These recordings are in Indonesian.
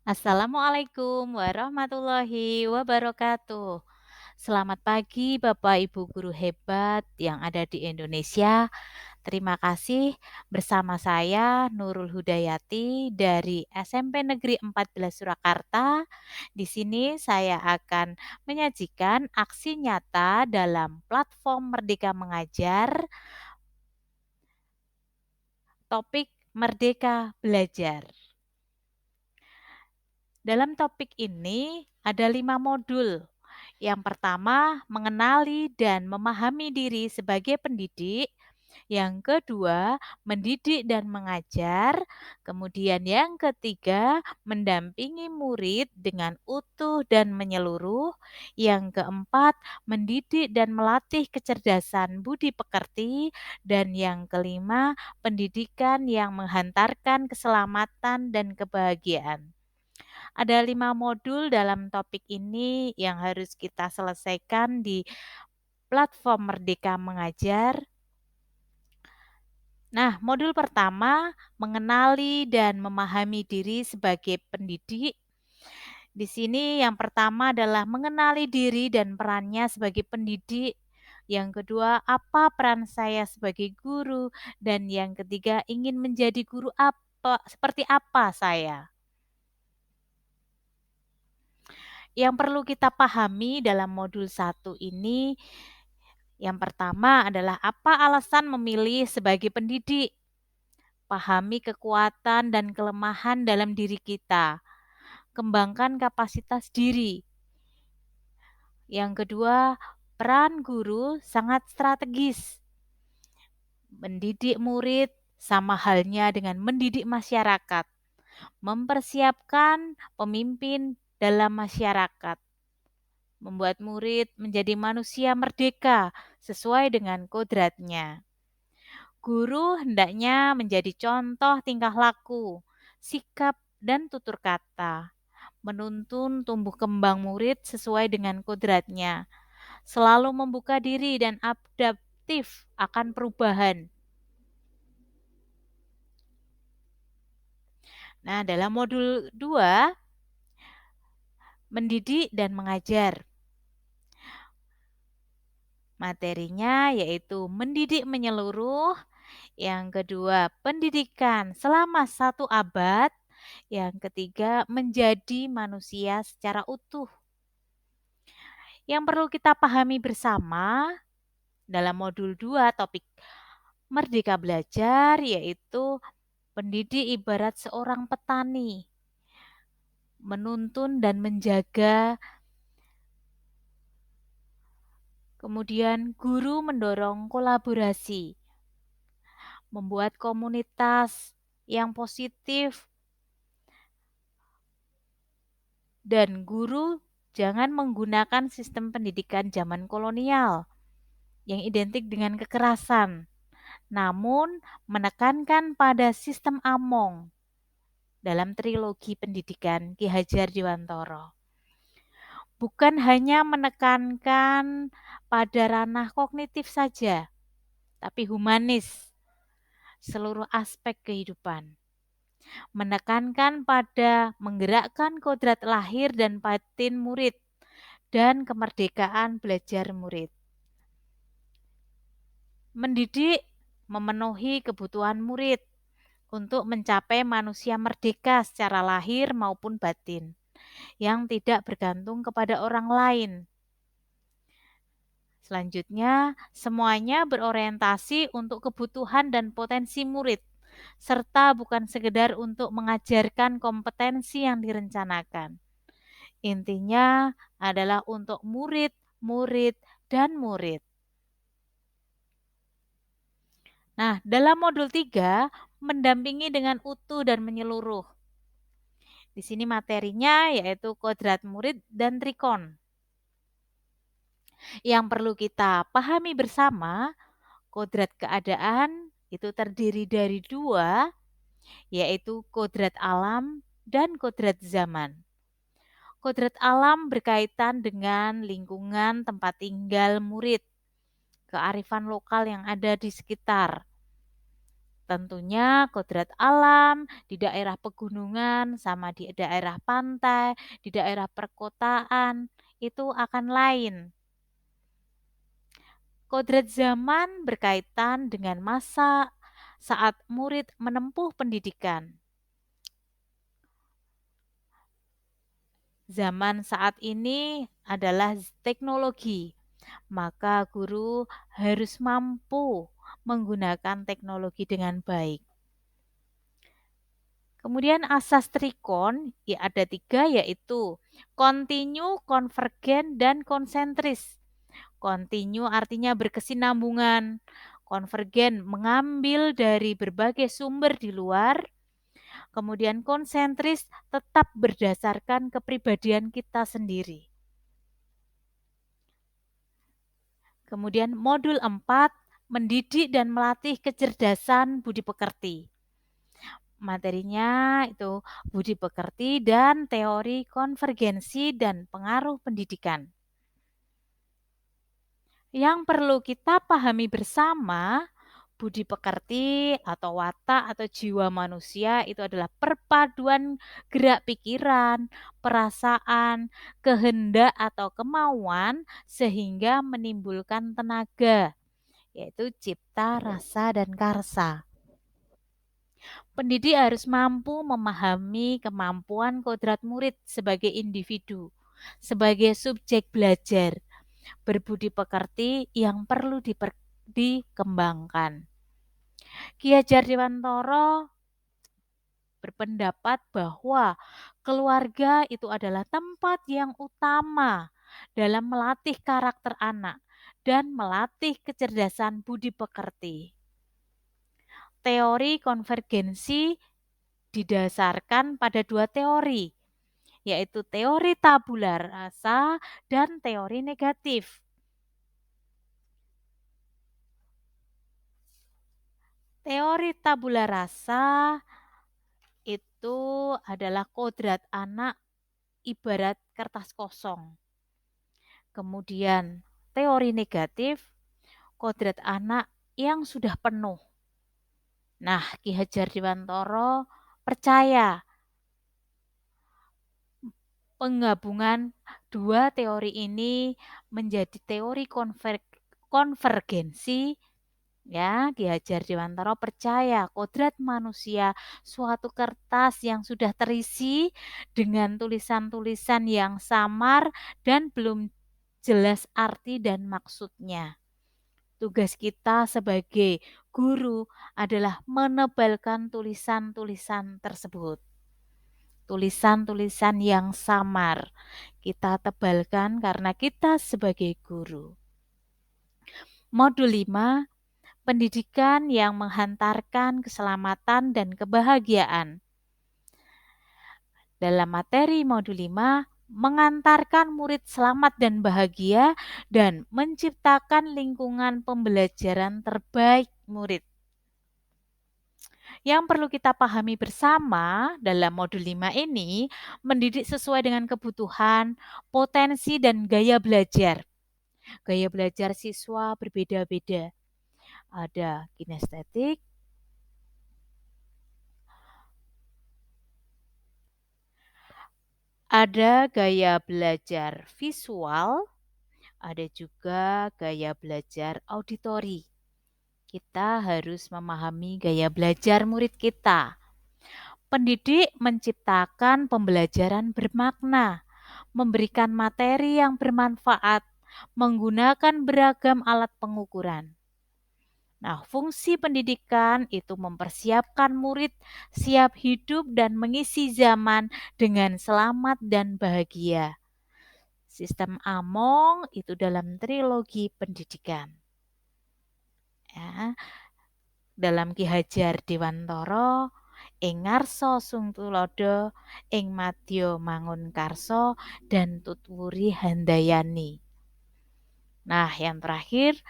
Assalamualaikum warahmatullahi wabarakatuh. Selamat pagi Bapak Ibu guru hebat yang ada di Indonesia. Terima kasih bersama saya Nurul Hudayati dari SMP Negeri 14 Surakarta. Di sini saya akan menyajikan aksi nyata dalam platform Merdeka Mengajar, topik Merdeka Belajar. Dalam topik ini ada 5 modul. Yang pertama, mengenali dan memahami diri sebagai pendidik. Yang kedua, mendidik dan mengajar. Kemudian yang ketiga, mendampingi murid dengan utuh dan menyeluruh. Yang keempat, mendidik dan melatih kecerdasan budi pekerti. Dan yang kelima, pendidikan yang menghantarkan keselamatan dan kebahagiaan. Ada 5 modul dalam topik ini yang harus kita selesaikan di platform Merdeka Mengajar. Nah, modul pertama, mengenali dan memahami diri sebagai pendidik. Di sini yang pertama adalah mengenali diri dan perannya sebagai pendidik. Yang kedua, apa peran saya sebagai guru, dan yang ketiga, ingin menjadi guru seperti apa saya. Yang perlu kita pahami dalam modul 1 ini, yang pertama adalah apa alasan memilih sebagai pendidik. Pahami kekuatan dan kelemahan dalam diri kita. Kembangkan kapasitas diri. Yang kedua, peran guru sangat strategis. Mendidik murid sama halnya dengan mendidik masyarakat. Mempersiapkan pemimpin dalam masyarakat. Membuat murid menjadi manusia merdeka sesuai dengan kodratnya. Guru hendaknya menjadi contoh tingkah laku, sikap, dan tutur kata. Menuntun tumbuh kembang murid sesuai dengan kodratnya. Selalu membuka diri dan adaptif akan perubahan. Nah, dalam modul 2, mendidik dan mengajar. Materinya yaitu mendidik menyeluruh. Yang kedua, pendidikan selama 1 abad. Yang ketiga, menjadi manusia secara utuh. Yang perlu kita pahami bersama dalam modul 2 topik Merdeka Belajar yaitu pendidik ibarat seorang petani, menuntun dan menjaga. Kemudian guru mendorong kolaborasi, membuat komunitas yang positif, dan guru jangan menggunakan sistem pendidikan zaman kolonial yang identik dengan kekerasan, namun menekankan pada sistem Among dalam trilogi pendidikan Ki Hajar Dewantara. Bukan hanya menekankan pada ranah kognitif saja, tapi humanis, seluruh aspek kehidupan. Menekankan pada menggerakkan kodrat lahir dan batin murid dan kemerdekaan belajar murid. Mendidik memenuhi kebutuhan murid untuk mencapai manusia merdeka secara lahir maupun batin, yang tidak bergantung kepada orang lain. Selanjutnya, semuanya berorientasi untuk kebutuhan dan potensi murid, serta bukan sekedar untuk mengajarkan kompetensi yang direncanakan. Intinya adalah untuk murid, murid, dan murid. Nah, dalam modul 3, mendampingi dengan utuh dan menyeluruh. Di sini materinya yaitu kodrat murid dan trikon. Yang perlu kita pahami bersama, kodrat keadaan itu terdiri dari 2, yaitu kodrat alam dan kodrat zaman. Kodrat alam berkaitan dengan lingkungan tempat tinggal murid, kearifan lokal yang ada di sekitar, Tentunya kodrat alam di daerah pegunungan sama di daerah pantai, di daerah perkotaan itu akan lain. Kodrat zaman berkaitan dengan masa saat murid menempuh pendidikan. Zaman saat ini adalah teknologi, maka guru harus mampu menggunakan teknologi dengan baik. Kemudian asas trikon ya ada 3, yaitu kontinu, konvergen, dan konsentris. Kontinu artinya berkesinambungan, konvergen mengambil dari berbagai sumber di luar, kemudian konsentris tetap berdasarkan kepribadian kita sendiri. Kemudian modul 4, mendidik dan melatih kecerdasan budi pekerti. Materinya itu budi pekerti dan teori konvergensi dan pengaruh pendidikan. Yang perlu kita pahami bersama, budi pekerti atau watak atau jiwa manusia itu adalah perpaduan gerak pikiran, perasaan, kehendak atau kemauan sehingga menimbulkan tenaga, yaitu cipta, rasa, dan karsa. Pendidik harus mampu memahami kemampuan kodrat murid sebagai individu, sebagai subjek belajar, berbudi pekerti yang perlu dikembangkan. Ki Hajar Dewantara berpendapat bahwa keluarga itu adalah tempat yang utama dalam melatih karakter anak dan melatih kecerdasan budi pekerti. Teori konvergensi didasarkan pada 2 teori, yaitu teori tabula rasa dan teori negatif. Teori tabula rasa itu adalah kodrat anak ibarat kertas kosong. Kemudian teori negatif, kodrat anak yang sudah penuh. Nah, Ki Hajar Dewantara percaya penggabungan 2 teori ini menjadi teori konvergensi. Ya, Ki Hajar Dewantara percaya kodrat manusia suatu kertas yang sudah terisi dengan tulisan-tulisan yang samar dan belum jelas arti dan maksudnya. Tugas kita sebagai guru adalah menebalkan tulisan-tulisan tersebut. Tulisan-tulisan yang samar kita tebalkan karena kita sebagai guru. Modul 5, pendidikan yang menghantarkan keselamatan dan kebahagiaan. Dalam materi modul 5, mengantarkan murid selamat dan bahagia dan menciptakan lingkungan pembelajaran terbaik murid. Yang perlu kita pahami bersama dalam modul 5 ini, mendidik sesuai dengan kebutuhan, potensi, dan gaya belajar. Gaya belajar siswa berbeda-beda. Ada kinestetik, ada gaya belajar visual, ada juga gaya belajar auditori. Kita harus memahami gaya belajar murid kita. Pendidik menciptakan pembelajaran bermakna, memberikan materi yang bermanfaat, menggunakan beragam alat pengukuran. Nah, fungsi pendidikan itu mempersiapkan murid siap hidup dan mengisi zaman dengan selamat dan bahagia. Sistem Among itu dalam trilogi pendidikan. Ya, dalam Ki Hajar Dewantara, ing ngarsa sung tulodo, ing madya mangun karsa, dan tutwuri handayani. Nah, yang terakhir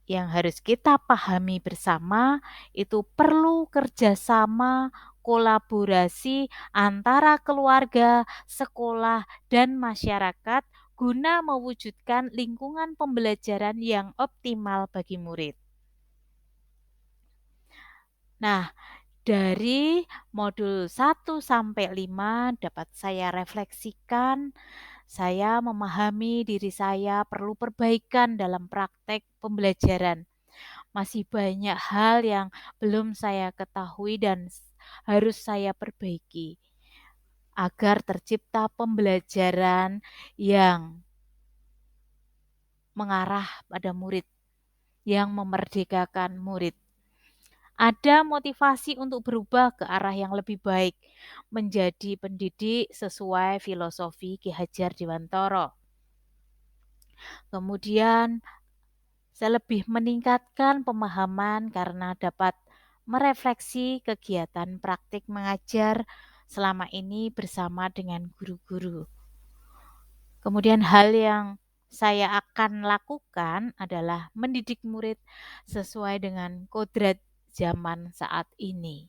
yang harus kita pahami bersama itu perlu kerjasama, kolaborasi antara keluarga, sekolah, dan masyarakat guna mewujudkan lingkungan pembelajaran yang optimal bagi murid. Nah, dari modul 1 sampai 5 dapat saya refleksikan, saya memahami diri saya perlu perbaikan dalam praktek pembelajaran. Masih banyak hal yang belum saya ketahui dan harus saya perbaiki agar tercipta pembelajaran yang mengarah pada murid, yang memerdekakan murid. Ada motivasi untuk berubah ke arah yang lebih baik, menjadi pendidik sesuai filosofi Ki Hajar Dewantara. Kemudian saya lebih meningkatkan pemahaman karena dapat merefleksi kegiatan praktik mengajar selama ini bersama dengan guru-guru. Kemudian hal yang saya akan lakukan adalah mendidik murid sesuai dengan kodrat zaman saat ini.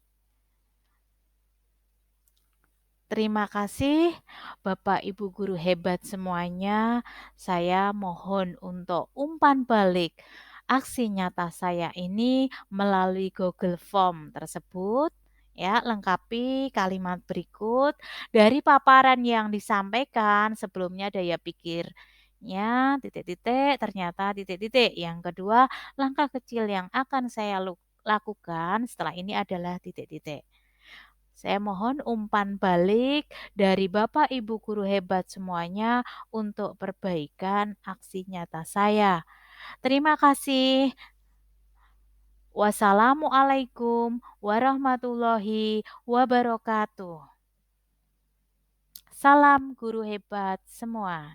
Terima kasih Bapak Ibu guru hebat semuanya. Saya mohon untuk umpan balik aksi nyata saya ini melalui Google Form tersebut. Ya, lengkapi kalimat berikut dari paparan yang disampaikan sebelumnya daya pikirnya titik-titik ternyata titik-titik. Yang kedua, langkah kecil yang akan saya lakukan setelah ini adalah titik-titik. Saya mohon umpan balik dari Bapak Ibu guru hebat semuanya untuk perbaikan aksi nyata saya. Terima kasih. Wassalamualaikum warahmatullahi wabarakatuh. Salam guru hebat semua.